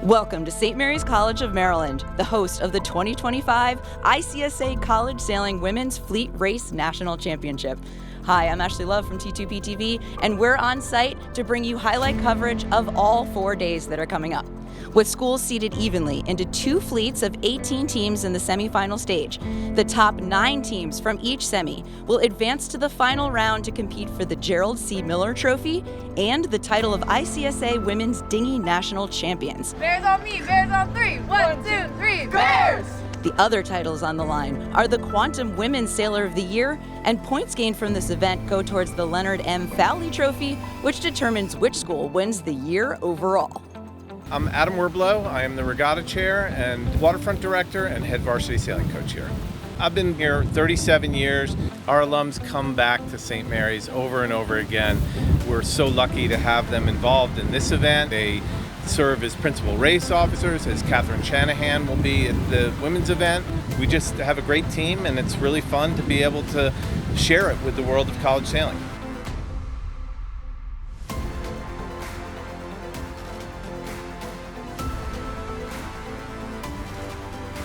Welcome to St. Mary's College of Maryland, the host of the 2025 ICSA College Sailing Women's Fleet Race National Championship. Hi, I'm Ashley Love from T2P TV, and we're on site to bring you highlight coverage of all 4 days that are coming up. With schools seated evenly into 2 fleets of 18 teams in the semifinal stage, the top 9 teams from each semi will advance to the final round to compete for the Gerald C. Miller Trophy and the title of ICSA Women's Dinghy National Champions. Bears on me, bears on 3. 1, 2, 3, bears! The other titles on the line are the Quantum Women's Sailor of the Year, and points gained from this event go towards the Leonard M. Fowley Trophy, which determines which school wins the year overall. I'm Adam Werblow. I am the Regatta Chair and Waterfront Director and Head Varsity Sailing Coach here. I've been here 37 years. Our alums come back to St. Mary's over and over again. We're so lucky to have them involved in this event. They serve as principal race officers, as Catherine Shanahan will be at the women's event. We just have a great team, and it's really fun to be able to share it with the world of college sailing.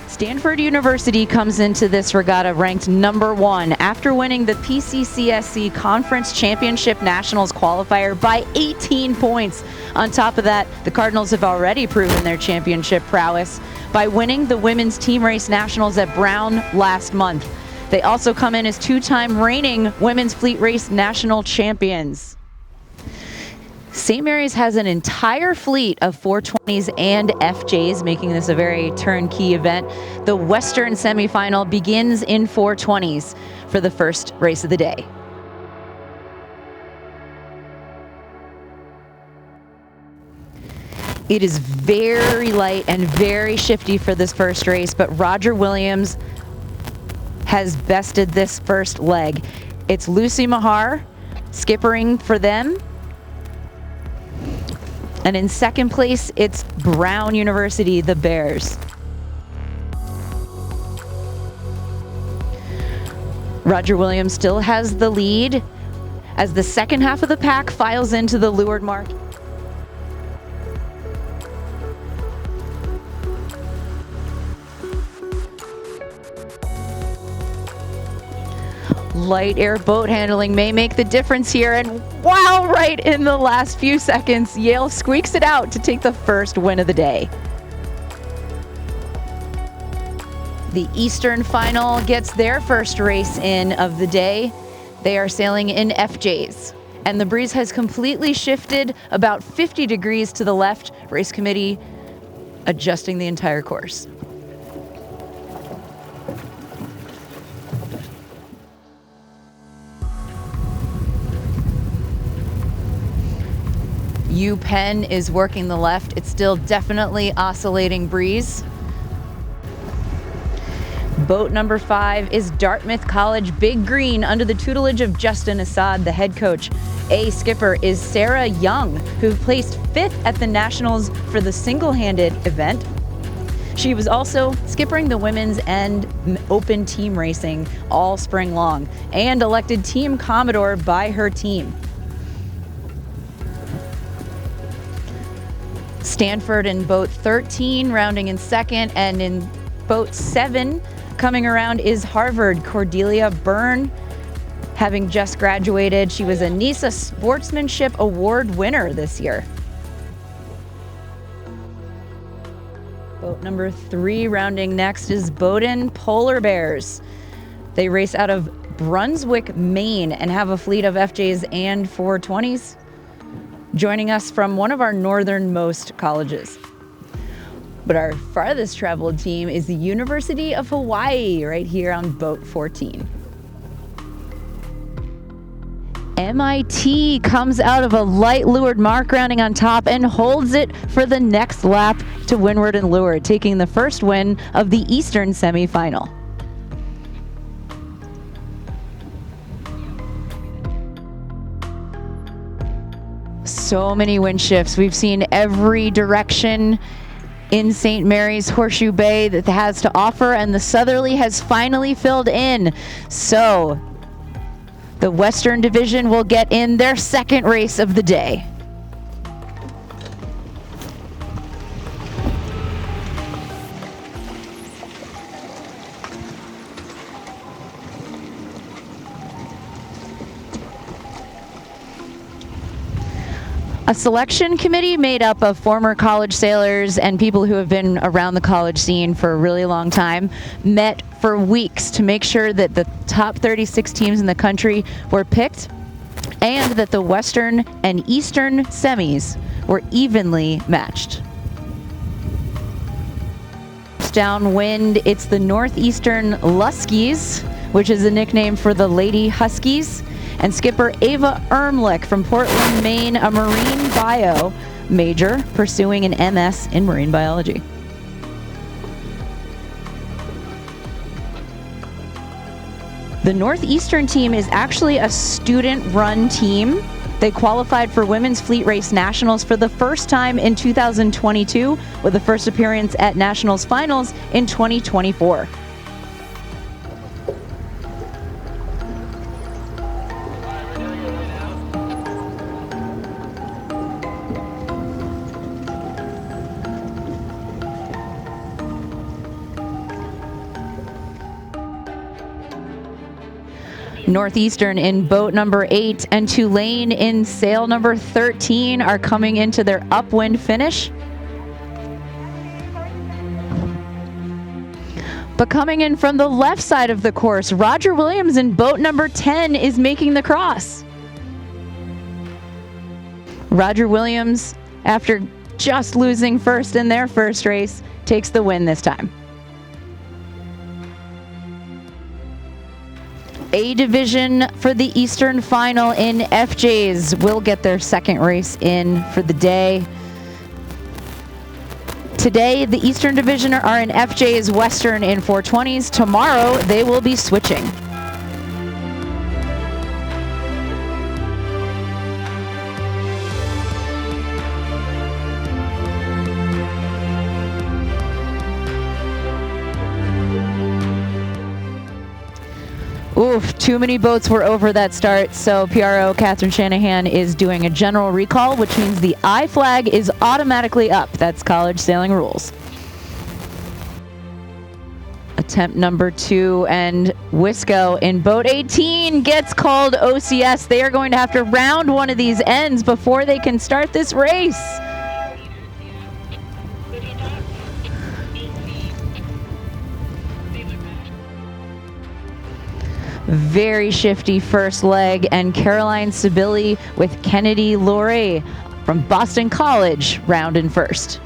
Stanford University comes into this regatta ranked number 1 after winning the PCCSC Conference Championship Nationals qualifier by 18 points. On top of that, the Cardinals have already proven their championship prowess by winning the Women's Team Race Nationals at Brown last month. They also come in as 2-time reigning Women's Fleet Race National Champions. St. Mary's has an entire fleet of 420s and FJs, making this a very turnkey event. The Western semifinal begins in 420s for the first race of the day. It is very light and very shifty for this first race, but Roger Williams has bested this first leg. It's Lucy Mahar skippering for them. And in second place, it's Brown University, the Bears. Roger Williams still has the lead as the second half of the pack files into the leeward mark. Light air boat handling may make the difference here, and wow, right in the last few seconds, Yale squeaks it out to take the first win of the day. The Eastern final gets their first race in of the day. They are sailing in FJs, and the breeze has completely shifted about 50 degrees to the left. Race committee adjusting the entire course. UPenn is working the left. It's still definitely oscillating breeze. Boat number 5 is Dartmouth College Big Green under the tutelage of Justin Assad, the head coach. A skipper is Sarah Young, who placed 5th at the Nationals for the single-handed event. She was also skippering the women's and open team racing all spring long and elected Team Commodore by her team. Stanford in boat 13, rounding in second, and in boat 7, coming around is Harvard, Cordelia Byrne, having just graduated. She was a NISA Sportsmanship Award winner this year. Boat number 3, rounding next, is Bowdoin Polar Bears. They race out of Brunswick, Maine, and have a fleet of FJs and 420s. Joining us from one of our northernmost colleges. But our farthest traveled team is the University of Hawaii, right here on boat 14. MIT comes out of a light leeward mark, rounding on top, and holds it for the next lap to windward and leeward, taking the first win of the Eastern semifinal. So many wind shifts. We've seen every direction in St. Mary's Horseshoe Bay that has to offer, and the southerly has finally filled in. So the Western Division will get in their second race of the day. A selection committee made up of former college sailors and people who have been around the college scene for a really long time met for weeks to make sure that the top 36 teams in the country were picked and that the Western and Eastern semis were evenly matched. Downwind, it's the Northeastern Luskies, which is a nickname for the Lady Huskies, and skipper Ava Ermlich from Portland, Maine, a marine bio major pursuing an MS in marine biology. The Northeastern team is actually a student-run team. They qualified for Women's Fleet Race Nationals for the first time in 2022, with the first appearance at Nationals Finals in 2024. Northeastern in boat number 8 and Tulane in sail number 13 are coming into their upwind finish. But coming in from the left side of the course, Roger Williams in boat number 10 is making the cross. Roger Williams, after just losing first in their first race, takes the win this time. A division for the Eastern Final in FJs will get their second race in for the day. Today, the Eastern Division are in FJs, Western in 420s. Tomorrow, they will be switching. Oof, too many boats were over that start, so PRO Catherine Shanahan is doing a general recall, which means the I flag is automatically up. That's college sailing rules. Attempt number 2, and Wisco in boat 18 gets called OCS. They are going to have to round one of these ends before they can start this race. Very shifty first leg, and Caroline Sibilli with Kennedy Laurie from Boston College round in first.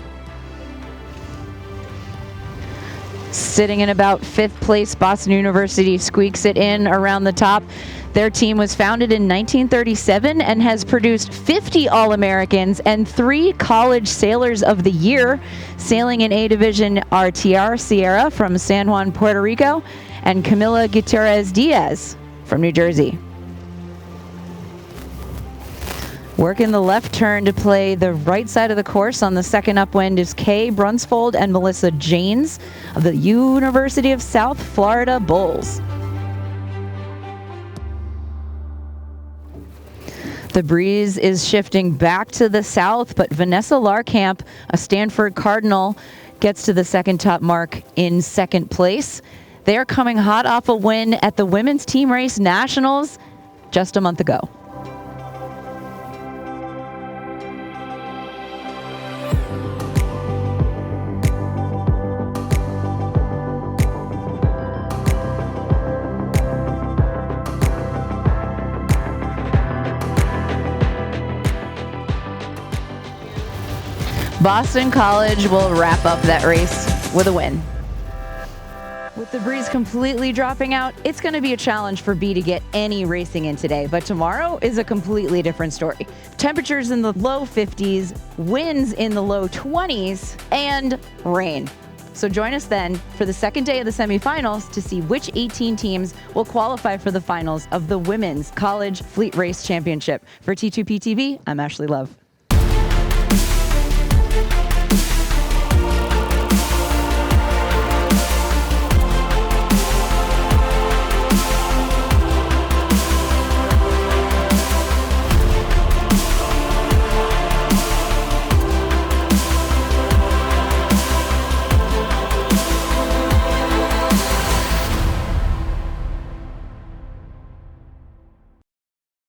Sitting in about 5th place, Boston University squeaks it in around the top. Their team was founded in 1937 and has produced 50 All-Americans and 3 College Sailors of the Year. Sailing in A Division are Tiara Sierra from San Juan, Puerto Rico, and Camila Gutierrez Diaz from New Jersey. Working the left turn to play the right side of the course on the second upwind is Kay Brunsfold and Melissa Janes of the University of South Florida Bulls. The breeze is shifting back to the south, but Vanessa Larkamp, a Stanford Cardinal, gets to the second top mark in second place. They are coming hot off a win at the Women's Team Race Nationals just a month ago. Boston College will wrap up that race with a win. With the breeze completely dropping out, it's going to be a challenge for B to get any racing in today, but tomorrow is a completely different story. Temperatures in the low 50s, winds in the low 20s, and rain. So join us then for the second day of the semifinals to see which 18 teams will qualify for the finals of the Women's College Fleet Race Championship. For T2P TV, I'm Ashley Love.